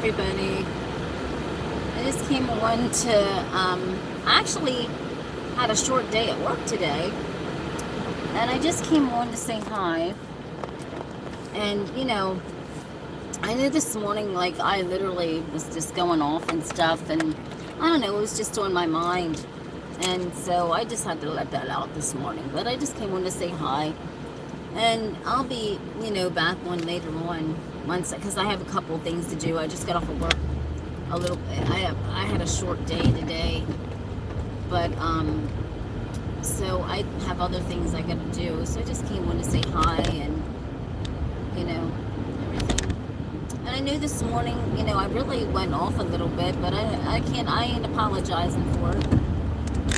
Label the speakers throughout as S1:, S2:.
S1: everybody. I just came on to, I actually had a short day at work today, and I just came on to say hi. And, you know, I knew this morning, like, I literally was just going off and stuff, and I don't know, it was just on my mind. And so I just had to let that out this morning. But I just came on to say hi. And I'll be, you know, back on later on, once, because I have a couple of things to do. I just got off of work a little bit. I had a short day today, but so I have other things I got to do. So I just came on to say hi and, you know, everything. And I knew this morning, you know, I really went off a little bit, but I ain't apologizing for it,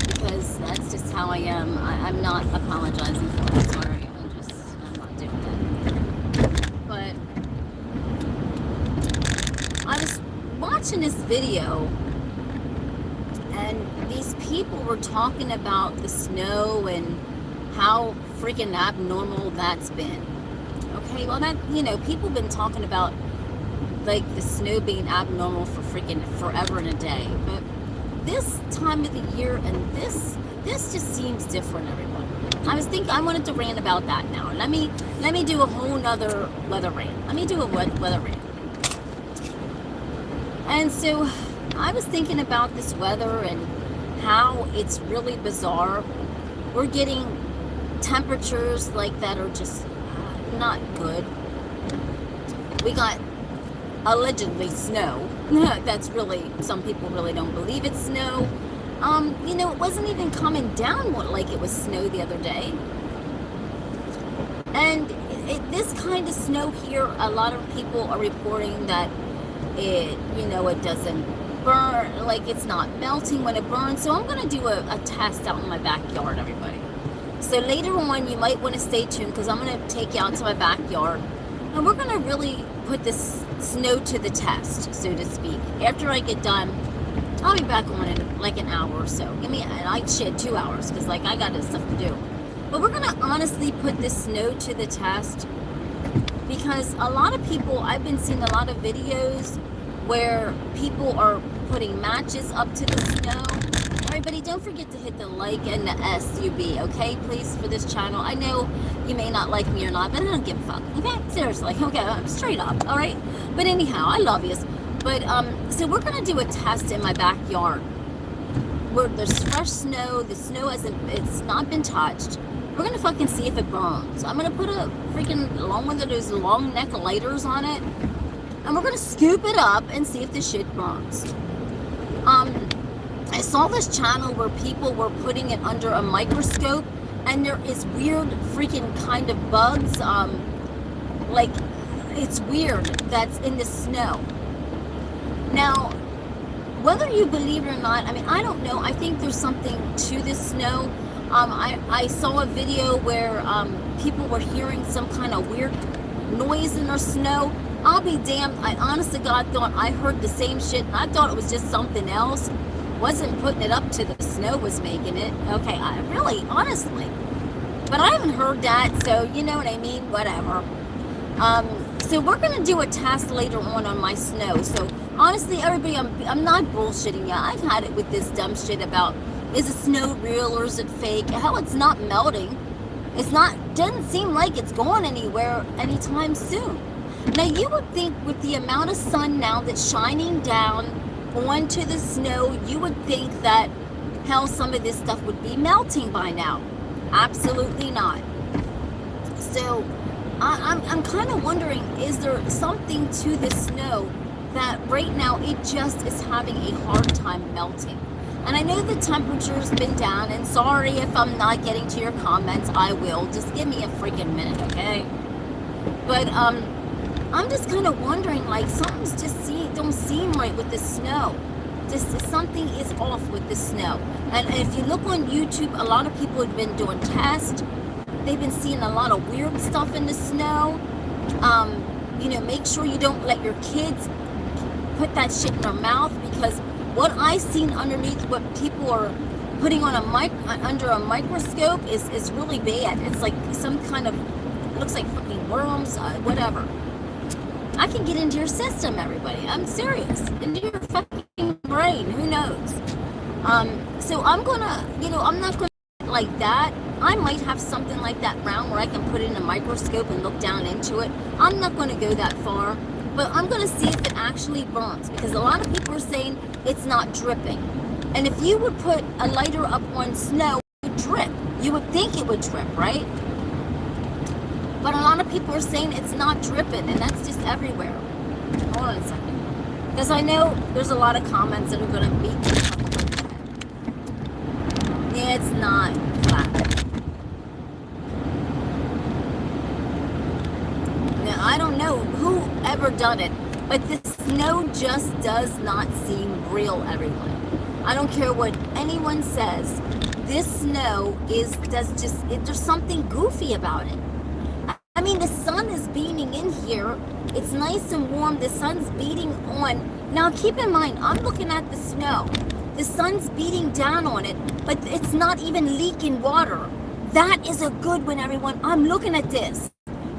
S1: because that's just how I am. I'm not apologizing for it. Sorry. But I was watching this video, and these people were talking about the snow and how freaking abnormal that's been. Okay, well, that, you know, people have been talking about like the snow being abnormal for freaking forever and a day, but this time of the year and this just seems different, everyone. I wanted to rant about that now. Let me do a whole nother weather rant. Let me do a weather rant. And so I was thinking about this weather and how it's really bizarre. We're getting temperatures like that are just not good. We got allegedly snow. That's really, some people really don't believe it's snow. You know, it wasn't even coming down like it was snow the other day. And this kind of snow here, a lot of people are reporting that it, you know, it doesn't burn, like it's not melting when it burns. So I'm going to do a test out in my backyard, everybody. So later on, you might want to stay tuned, because I'm going to take you out to my backyard. And we're going to really put this snow to the test, so to speak. After I get done, I'll be back on in like an hour or so. Give me, and I shit 2 hours, because like I got stuff to do. But we're gonna honestly put this snow to the test, because a lot of people, I've been seeing a lot of videos where people are putting matches up to the snow. Everybody, don't forget to hit the like and the SUB, okay, please, for this channel. I know you may not like me or not, but I don't give a fuck, okay? Seriously, okay, I'm straight up, all right? But anyhow, I love you. But, so we're going to do a test in my backyard where there's fresh snow. The snow it's not been touched. We're going to fucking see if it burns. I'm going to put a freaking one of those long neck lighters on it, and we're going to scoop it up and see if the shit burns. I saw this channel where people were putting it under a microscope, and there is weird freaking kind of bugs, like, it's weird, that's in the snow. Now, whether you believe it or not, I mean, I don't know. I think there's something to this snow. I saw a video where people were hearing some kind of weird noise in their snow. I'll be damned. I honest to God thought I heard the same shit, and I thought it was just something else. Wasn't putting it up to the snow was making it. Okay, I really, honestly. But I haven't heard that, so you know what I mean? Whatever. So we're going to do a test later on my snow. So honestly, everybody, I'm not bullshitting you. I've had it with this dumb shit about, is the snow real or is it fake? Hell, it's not melting. It's not, doesn't seem like it's going anywhere anytime soon. Now, you would think with the amount of sun now that's shining down onto the snow, you would think that, hell, some of this stuff would be melting by now. Absolutely not. So I'm kind of wondering, is there something to the snow that right now it just is having a hard time melting? And I know the temperature's been down, and sorry if I'm not getting to your comments, I will. Just give me a freaking minute, okay? But I'm just kind of wondering, like, something's just don't seem right with the snow. Just something is off with the snow. And if you look on YouTube, a lot of people have been doing tests. They've been seeing a lot of weird stuff in the snow. You know, make sure you don't let your kids put that shit in their mouth, because what I've seen underneath what people are putting on under a microscope is really bad. It's like some kind of, looks like fucking worms, whatever. I can get into your system, everybody. I'm serious. Into your fucking brain. Who knows? So I'm gonna, I'm not gonna like that. I might have something like that round where I can put it in a microscope and look down into it. I'm not gonna go that far, but I'm gonna see if it actually burns, because a lot of people are saying it's not dripping. And if you would put a lighter up on snow, it would drip. You would think it would drip, right? But a lot of people are saying it's not dripping, and that's just everywhere. Hold on a second. Because I know there's a lot of comments that are going to beat me up on that. Yeah, it's not flat. Now, I don't know who ever done it, but the snow just does not seem real, everyone. I don't care what anyone says. This snow there's something goofy about it. I mean, the sun is beaming in here. It's nice and warm. The sun's beating on. Now, keep in mind, I'm looking at the snow. The sun's beating down on it, but it's not even leaking water. That is a good one, everyone. I'm looking at this.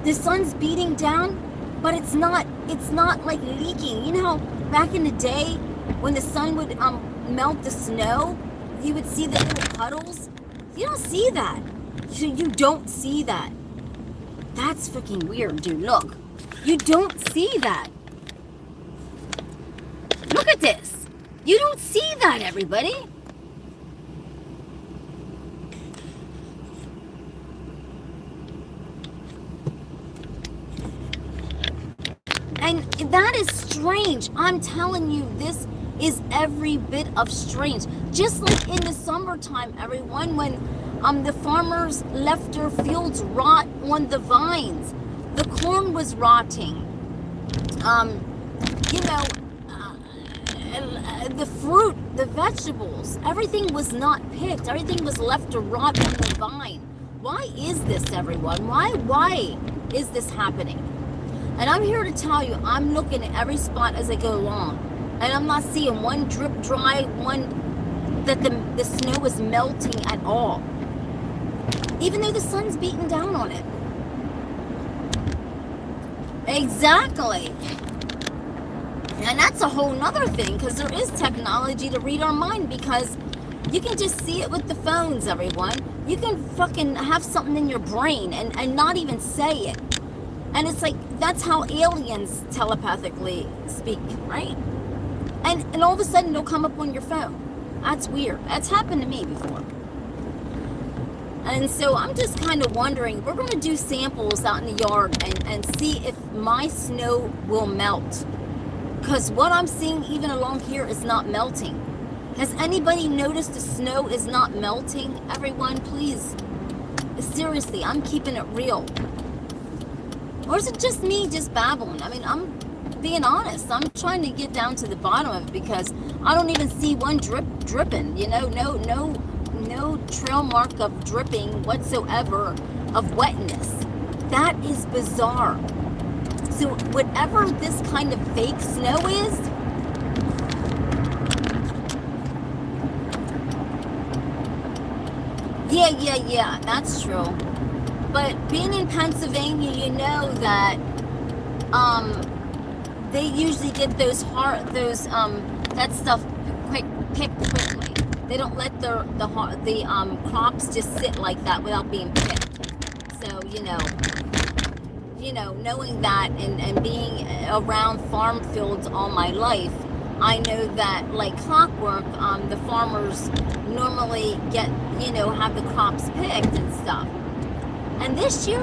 S1: The sun's beating down, but it's not like leaking. You know, back in the day when the sun would melt the snow, you would see the little puddles. You don't see that. You don't see that. That's freaking weird, dude. Look. You don't see that. Look at this. You don't see that, everybody. And that is strange. I'm telling you, this is every bit of strange. Just like in the summertime, everyone, when the farmers left their fields rot on the vines. The corn was rotting. The fruit, the vegetables, everything was not picked. Everything was left to rot on the vine. Why is this, everyone? Why is this happening? And I'm here to tell you, I'm looking at every spot as I go along. And I'm not seeing one drip dry, one that the snow is melting at all. Even though the sun's beating down on it. Exactly. And that's a whole nother thing, because there is technology to read our mind, because you can just see it with the phones, everyone. You can fucking have something in your brain and not even say it. And it's like, that's how aliens telepathically speak, right? And all of a sudden it'll come up on your phone. That's weird. That's happened to me before. And so I'm just kind of wondering, we're going to do samples out in the yard and see if my snow will melt. Because what I'm seeing even along here is not melting. Has anybody noticed the snow is not melting? Everyone, please. Seriously, I'm keeping it real. Or is it just me just babbling? I mean, I'm being honest. I'm trying to get down to the bottom of it, because I don't even see one dripping. You know, no trail mark of dripping whatsoever of wetness. That is bizarre. So whatever this kind of fake snow is, yeah, that's true. But being in Pennsylvania, you know that they usually get that stuff picked quickly. They don't let the crops just sit like that without being picked. So knowing that and being around farm fields all my life, I know that like clockwork, the farmers normally have the crops picked and stuff. And this year,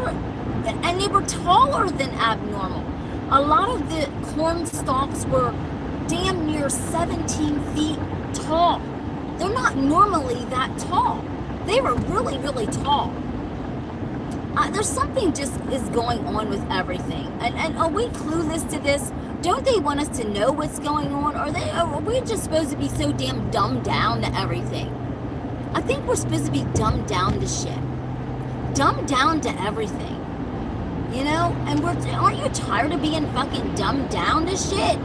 S1: and they were taller than abnormal. A lot of the corn stalks were damn near 17 feet tall. They're not normally that tall. They were really, really tall. There's something just is going on with everything. And are we clueless to this? Don't they want us to know what's going on? Are we just supposed to be so damn dumbed down to everything? I think we're supposed to be dumbed down to shit. Dumbed down to everything. And aren't you tired of being fucking dumbed down to shit?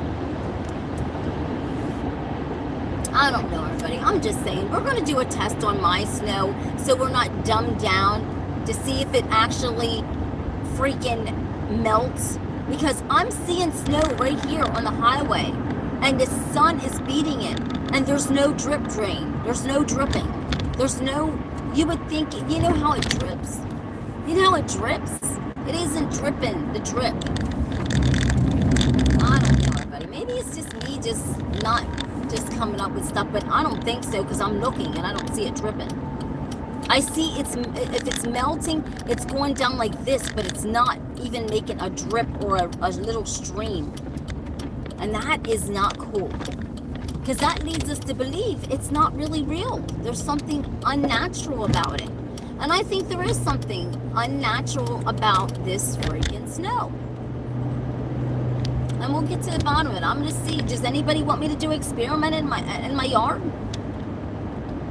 S1: I don't know, everybody. I'm just saying, we're going to do a test on my snow so we're not dumbed down, to see if it actually freaking melts. because I'm seeing snow right here on the highway, and the sun is beating it, and there's no drip drain. There's no dripping. There's no, you would think, you know how it drips? You know how it drips? It isn't dripping, the drip. I don't know, everybody. Maybe it's just me just not just coming up with stuff, but I don't think so, because I'm looking and I don't see it dripping. I see if it's melting, it's going down like this, but it's not even making a drip or a little stream. And that is not cool, because that leads us to believe it's not really real. There's something unnatural about it. And I think there is something unnatural about this freaking snow. And we'll get to the bottom of it. I'm going to see, does anybody want me to do an experiment in my yard?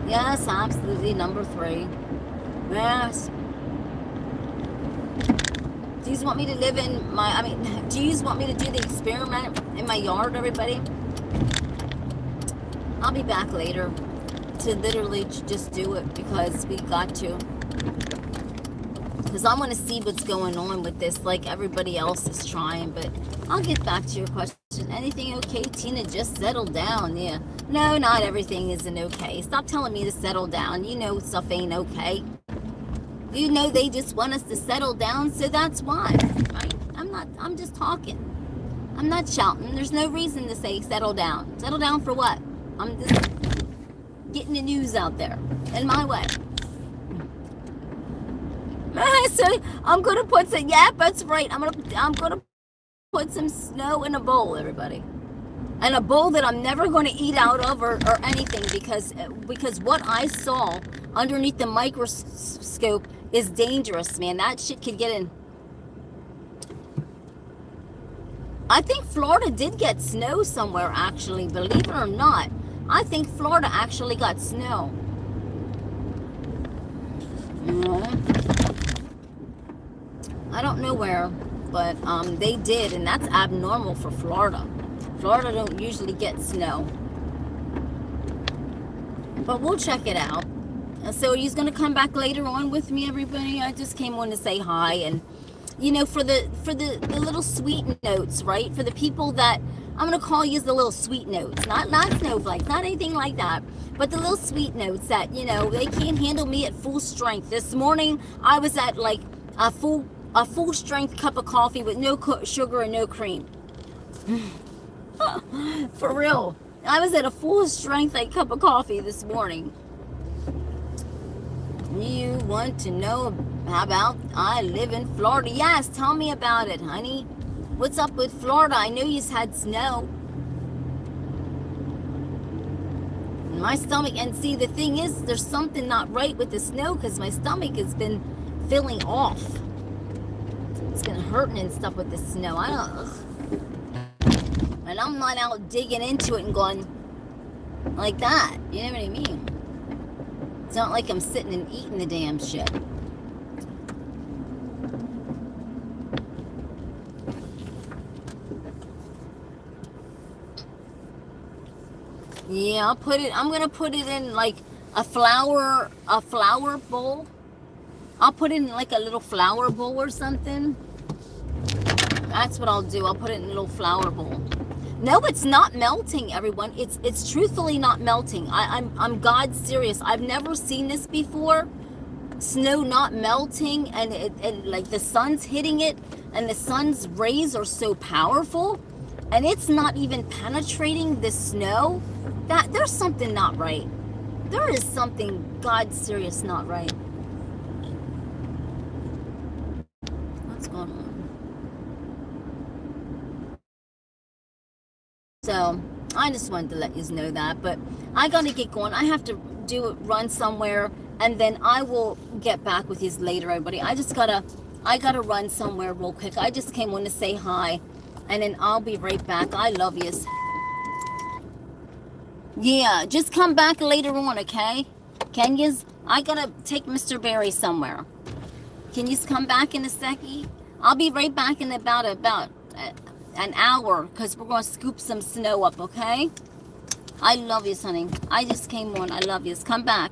S1: Yes, absolutely. Number 3. Yes. Do you want me to live in my, do you want me to do the experiment in my yard, everybody? I'll be back later to literally just do it, because we got to. Because I want to see what's going on with this, like everybody else is trying. But I'll get back to your question. Anything okay, Tina? Just settle down. Yeah. No, not everything isn't okay. Stop telling me to settle down. You know stuff ain't okay. You know they just want us to settle down, so that's why. Right? I'm just talking. I'm not shouting. There's no reason to say settle down. Settle down for what? I'm just getting the news out there in my way. So I'm gonna put some, yeah, that's right. I'm gonna put some snow in a bowl, everybody. And a bowl that I'm never going to eat out of or anything, because what I saw underneath the microscope is dangerous, man. That shit could get in. I think Florida did get snow somewhere, actually, believe it or not. I think Florida actually got snow. I don't know where, but they did, and that's abnormal for Florida. Florida don't usually get snow. But we'll check it out. So he's going to come back later on with me, everybody. I just came on to say hi, and you know, for the little sweet notes, right? For the people that I'm going to call you the little sweet notes, not snowflakes, not anything like that, but the little sweet notes that, you know, they can't handle me at full strength. This morning I was at like a full strength cup of coffee with no sugar and no cream. For real. I was at a full strength like cup of coffee this morning. You want to know about I live in Florida? Yes, tell me about it, honey. What's up with Florida? I know you've had snow. My stomach, and see, the thing is, there's something not right with the snow, because my stomach has been filling off. It's been hurting and stuff with the snow. And I'm not out digging into it and going like that. You know what I mean? It's not like I'm sitting and eating the damn shit. Yeah, I'm gonna put it in like a flower bowl. I'll put it in like a little flower bowl or something. That's what I'll do. I'll put it in a little flower bowl. No, it's not melting, everyone. It's truthfully not melting. I'm God serious. I've never seen this before. Snow not melting, and like the sun's hitting it, and the sun's rays are so powerful, and it's not even penetrating the snow. That there's something not right. There is something God serious not right. What's going on? So I just wanted to let you know that, but I gotta get going. I have to run somewhere, and then I will get back with you later, everybody. I gotta run somewhere real quick. I just came on to say hi, and then I'll be right back. I love you. Yeah, just come back later on, okay? Can you? I gotta take Mr. Barry somewhere. Can you come back in a second? I'll be right back in about an hour, because we're going to scoop some snow up, okay? I love you, honey. I just came on. I love you. Come back.